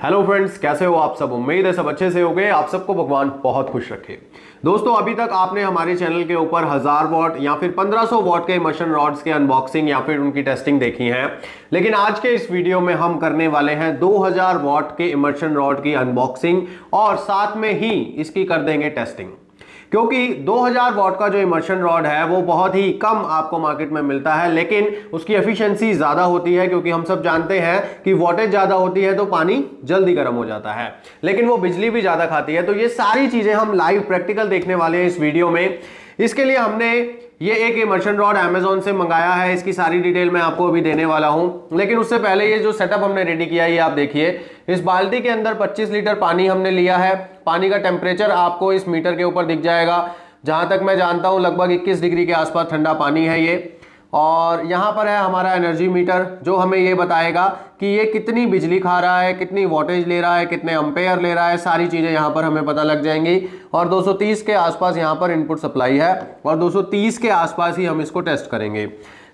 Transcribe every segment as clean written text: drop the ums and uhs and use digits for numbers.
Hello friends, कैसे हो आप सब। उम्मीद है सब अच्छे से होंगे। आप सबको भगवान बहुत खुश रखे। दोस्तों, अभी तक आपने हमारे चैनल के ऊपर 1000 वॉट या फिर 1500 वॉट के इमर्शन रॉड्स के अनबॉक्सिंग या फिर उनकी टेस्टिंग देखी है, लेकिन आज के इस वीडियो में हम करने वाले हैं 2000 वॉट के इमर्शन रॉड की अनबॉक्सिंग और साथ में ही इसकी कर देंगे टेस्टिंग। क्योंकि 2000 वॉट का जो इमर्शन रॉड है वो बहुत ही कम आपको मार्केट में मिलता है, लेकिन उसकी एफिशिएंसी ज्यादा होती है। क्योंकि हम सब जानते हैं कि वोल्टेज ज्यादा होती है तो पानी जल्दी गर्म हो जाता है, लेकिन वो बिजली भी ज्यादा खाती है। तो ये सारी चीजें हम लाइव प्रैक्टिकल देखने वाले हैं इस वीडियो में। इसके लिए हमने ये एक इमर्शन रॉड अमेजोन से मंगाया है। इसकी सारी डिटेल मैं आपको अभी देने वाला हूं, लेकिन उससे पहले ये जो सेटअप हमने रेडी किया है ये आप देखिए। इस बाल्टी के अंदर 25 लीटर पानी हमने लिया है। पानी का टेम्परेचर आपको इस मीटर के ऊपर दिख जाएगा। जहां तक मैं जानता हूं लगभग 21 डिग्री के आसपास ठंडा पानी है ये। और यहाँ पर है हमारा एनर्जी मीटर, जो हमें ये बताएगा कि ये कितनी बिजली खा रहा है, कितनी वोल्टेज ले रहा है, कितने एम्पेयर ले रहा है। सारी चीज़ें यहाँ पर हमें पता लग जाएंगी। और 230 के आसपास यहाँ पर इनपुट सप्लाई है और 230 के आसपास ही हम इसको टेस्ट करेंगे।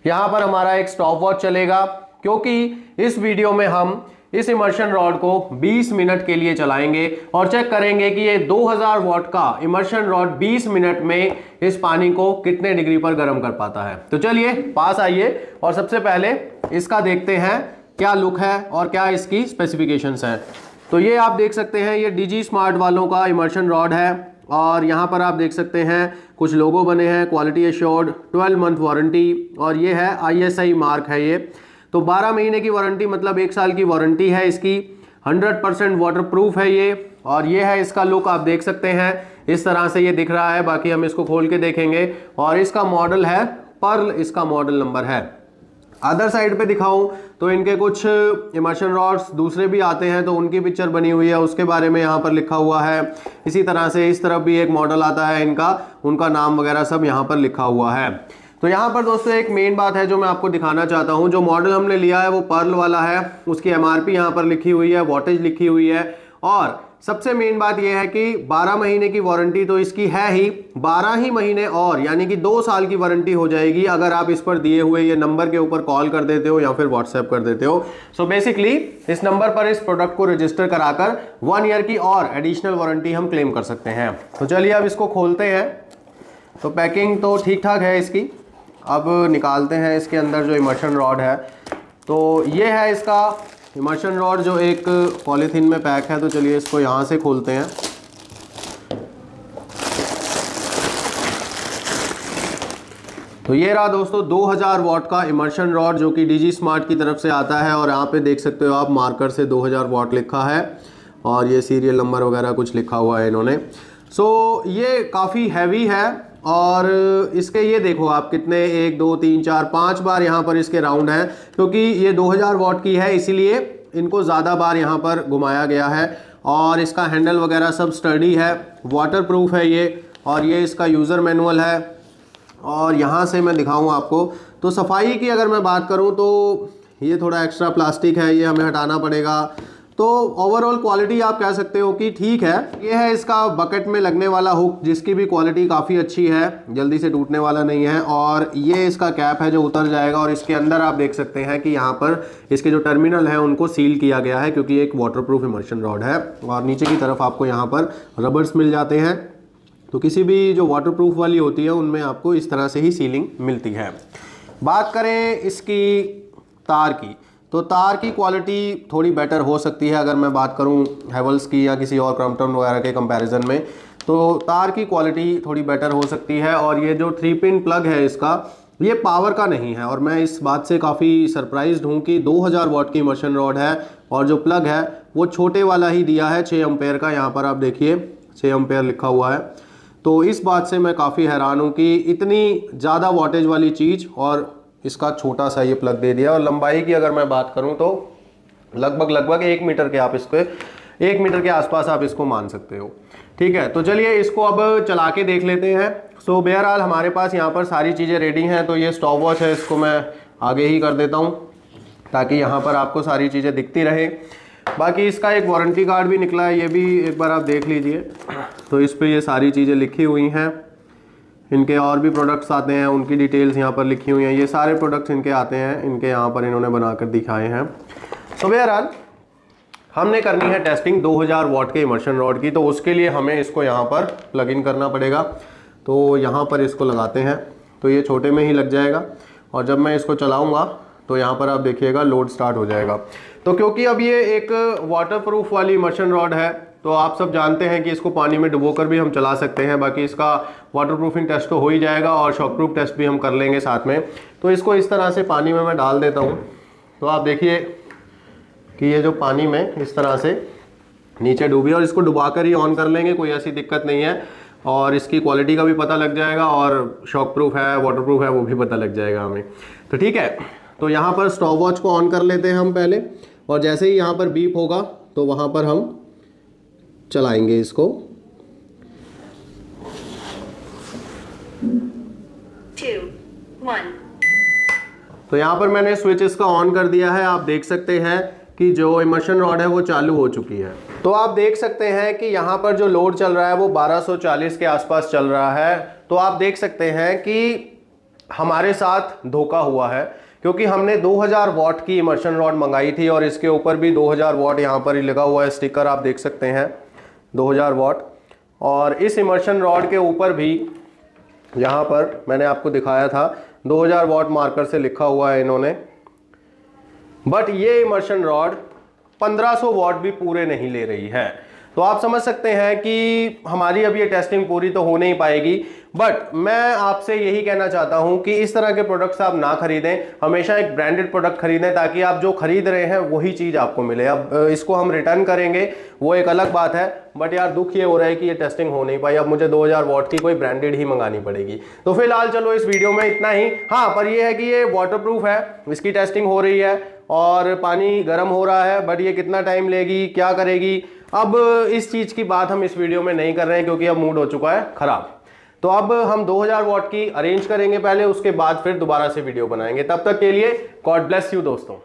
यहाँ पर हमारा एक स्टॉप वॉच चलेगा, क्योंकि इस वीडियो में हम इस इमर्शन रॉड को 20 मिनट के लिए चलाएंगे और चेक करेंगे कि ये 2000 वॉट का इमर्शन रॉड 20 मिनट में इस पानी को कितने डिग्री पर गर्म कर पाता है। तो चलिए पास आइए और सबसे पहले इसका देखते हैं क्या लुक है और क्या इसकी स्पेसिफिकेशंस हैं। तो ये आप देख सकते हैं, ये डिजी स्मार्ट वालों का इमर्शन रॉड है और यहाँ पर आप देख सकते हैं कुछ लोगो बने हैं, क्वालिटी एश्योर्ड, 12 मंथ वारंटी, और ये है ISI मार्क है ये। तो 12 महीने की वारंटी मतलब 1 साल की वारंटी है इसकी। 100% वाटर प्रूफ है ये। और ये है इसका लुक, आप देख सकते हैं इस तरह से ये दिख रहा है। बाकी हम इसको खोल के देखेंगे। और इसका मॉडल है पर्ल, इसका मॉडल नंबर है। अदर साइड पे दिखाऊं तो इनके कुछ इमर्शन रॉड्स दूसरे भी आते हैं, तो उनकी पिक्चर बनी हुई है, उसके बारे में यहाँ पर लिखा हुआ है। इसी तरह से इस तरफ भी एक मॉडल आता है इनका, उनका नाम वगैरह सब यहाँ पर लिखा हुआ है। तो यहाँ पर दोस्तों एक मेन बात है जो मैं आपको दिखाना चाहता हूँ। जो मॉडल हमने लिया है वो पर्ल वाला है। उसकी MRP यहाँ पर लिखी हुई है, वॉटेज लिखी हुई है। और सबसे मेन बात यह है कि 12 महीने की वारंटी तो इसकी है ही, 12 ही महीने और यानी कि 2 साल की वारंटी हो जाएगी अगर आप इस पर दिए हुए ये नंबर के ऊपर कॉल कर देते हो या फिर व्हाट्सएप कर देते हो। सो बेसिकली इस नंबर पर इस प्रोडक्ट को रजिस्टर कराकर 1 ईयर की और एडिशनल वारंटी हम क्लेम कर सकते हैं। तो चलिए अब इसको खोलते हैं। तो पैकिंग तो ठीक ठाक है इसकी। अब निकालते हैं इसके अंदर जो इमर्शन रॉड है। तो ये है इसका इमर्शन रॉड जो एक पॉलीथीन में पैक है। तो चलिए इसको यहाँ से खोलते हैं। तो ये रहा दोस्तों 2000 वॉट का इमर्शन रॉड जो कि डिजी स्मार्ट की तरफ से आता है। और यहाँ पे देख सकते हो आप मार्कर से 2000 वॉट लिखा है और ये सीरियल नंबर वगैरह कुछ लिखा हुआ है इन्होंने। सो ये काफ़ी हैवी है। और इसके ये देखो आप कितने 1 2 3 4 5 बार यहाँ पर इसके राउंड हैं, क्योंकि ये 2000 वॉट की है इसीलिए इनको ज़्यादा बार यहाँ पर घुमाया गया है। और इसका हैंडल वगैरह सब स्टडी है, वाटर प्रूफ है ये। और ये इसका यूज़र मैनुअल है। और यहाँ से मैं दिखाऊँ आपको तो सफाई की अगर मैं बात करूँ तो ये थोड़ा एक्स्ट्रा प्लास्टिक है, ये हमें हटाना पड़ेगा। तो ओवरऑल क्वालिटी आप कह सकते हो कि ठीक है। ये है इसका बकेट में लगने वाला हुक, जिसकी भी क्वालिटी काफ़ी अच्छी है, जल्दी से टूटने वाला नहीं है। और ये इसका कैप है जो उतर जाएगा। और इसके अंदर आप देख सकते हैं कि यहाँ पर इसके जो टर्मिनल हैं उनको सील किया गया है, क्योंकि एक वाटरप्रूफ इमर्शन रॉड है। और नीचे की तरफ आपको यहाँ पर रबर्स मिल जाते हैं। तो किसी भी जो वाटरप्रूफ वाली होती है उनमें आपको इस तरह से ही सीलिंग मिलती है। बात करें इसकी तार की, तो तार की क्वालिटी थोड़ी बेटर हो सकती है अगर मैं बात करूं हेवल्स की या किसी और क्रॉम्पटन वगैरह के कंपैरिजन में। तो तार की क्वालिटी थोड़ी बेटर हो सकती है। और ये जो 3 पिन प्लग है इसका, ये पावर का नहीं है। और मैं इस बात से काफ़ी सरप्राइज्ड हूँ कि 2000 वॉट की इमर्शन रॉड है और जो प्लग है वो छोटे वाला ही दिया है, 6 एम्पेयर का। यहाँ पर आप देखिए 6 एम्पेयर लिखा हुआ है। तो इस बात से मैं काफ़ी हैरान हूँ कि इतनी ज़्यादा वॉटेज वाली चीज़ और इसका छोटा सा ये प्लग दे दिया। और लंबाई की अगर मैं बात करूं तो लगभग 1 मीटर के आप इसको 1 मीटर के आसपास आप इसको मान सकते हो। ठीक है, तो चलिए इसको अब चला के देख लेते हैं। सो बहरहाल हमारे पास यहाँ पर सारी चीज़ें रेडी हैं। तो ये स्टॉप वॉच है, इसको मैं आगे ही कर देता हूँ ताकि यहाँ पर आपको सारी चीज़ें दिखती रहे। बाकी इसका एक वारंटी कार्ड भी निकला है, ये भी एक बार आप देख लीजिए। तो इस पर ये सारी चीज़ें लिखी हुई हैं। इनके और भी प्रोडक्ट्स आते हैं, उनकी डिटेल्स यहाँ पर लिखी हुई हैं। ये सारे प्रोडक्ट्स इनके आते हैं, इनके यहाँ पर इन्होंने बनाकर दिखाए हैं। तो बहरहाल हमने करनी है टेस्टिंग 2000 वॉट के इमर्शन रॉड की, तो उसके लिए हमें इसको यहाँ पर प्लग इन करना पड़ेगा। तो यहाँ पर इसको लगाते हैं, तो ये छोटे में ही लग जाएगा और जब मैं इसको चलाऊँगा तो यहाँ पर आप देखिएगा लोड स्टार्ट हो जाएगा। तो क्योंकि अब ये एक वाटरप्रूफ वाली इमर्शन रॉड है, तो आप सब जानते हैं कि इसको पानी में डुबोकर भी हम चला सकते हैं। बाकी इसका वाटरप्रूफिंग टेस्ट तो हो ही जाएगा और शॉकप्रूफ टेस्ट भी हम कर लेंगे साथ में। तो इसको इस तरह से पानी में मैं डाल देता हूँ। तो आप देखिए कि ये जो पानी में इस तरह से नीचे डूबी, और इसको डुबा कर ही ऑन कर लेंगे, कोई ऐसी दिक्कत नहीं है। और इसकी क्वालिटी का भी पता लग जाएगा और शॉकप्रूफ है वाटरप्रूफ है वो भी पता लग जाएगा हमें। तो ठीक है, तो यहाँ पर स्टॉप वॉच को ऑन कर लेते हैं हम पहले, और जैसे ही यहाँ पर बीप होगा तो वहाँ पर हम चलाएंगे इसको। 2, 1। तो यहाँ पर मैंने स्विच इसका ऑन कर दिया है। आप देख सकते हैं कि जो इमर्शन रॉड है वो चालू हो चुकी है। तो आप देख सकते हैं कि यहाँ पर जो लोड चल रहा है वो 1240 के आसपास चल रहा है। तो आप देख सकते हैं कि हमारे साथ धोखा हुआ है, क्योंकि हमने 2000 वॉट की इमर्शन रॉड मंगाई थी और इसके ऊपर भी 2000 वॉट यहाँ पर ही लगा हुआ है स्टिकर, आप देख सकते हैं 2000 वॉट। और इस इमर्शन रॉड के ऊपर भी यहाँ पर मैंने आपको दिखाया था 2000 वॉट मार्कर से लिखा हुआ है इन्होंने। बट ये इमर्शन रॉड 1500 वॉट भी पूरे नहीं ले रही है। तो आप समझ सकते हैं कि हमारी अब ये टेस्टिंग पूरी तो हो नहीं पाएगी। बट मैं आपसे यही कहना चाहता हूं कि इस तरह के प्रोडक्ट्स आप ना खरीदें, हमेशा एक ब्रांडेड प्रोडक्ट खरीदें ताकि आप जो खरीद रहे हैं वही चीज़ आपको मिले। अब इसको हम रिटर्न करेंगे वो एक अलग बात है, बट यार दुख ये हो रहा है कि ये टेस्टिंग हो नहीं पाई। अब मुझे 2000 वॉट की कोई ब्रांडेड ही मंगानी पड़ेगी। तो फिलहाल चलो इस वीडियो में इतना ही। हाँ, पर ये है कि ये वाटरप्रूफ है, इसकी टेस्टिंग हो रही है और पानी गर्म हो रहा है, बट ये कितना टाइम लेगी, क्या करेगी, अब इस चीज़ की बात हम इस वीडियो में नहीं कर रहे हैं क्योंकि अब मूड हो चुका है ख़राब। तो अब हम 2000 वॉट की अरेंज करेंगे पहले, उसके बाद फिर दोबारा से वीडियो बनाएंगे। तब तक के लिए गॉड ब्लेस यू दोस्तों।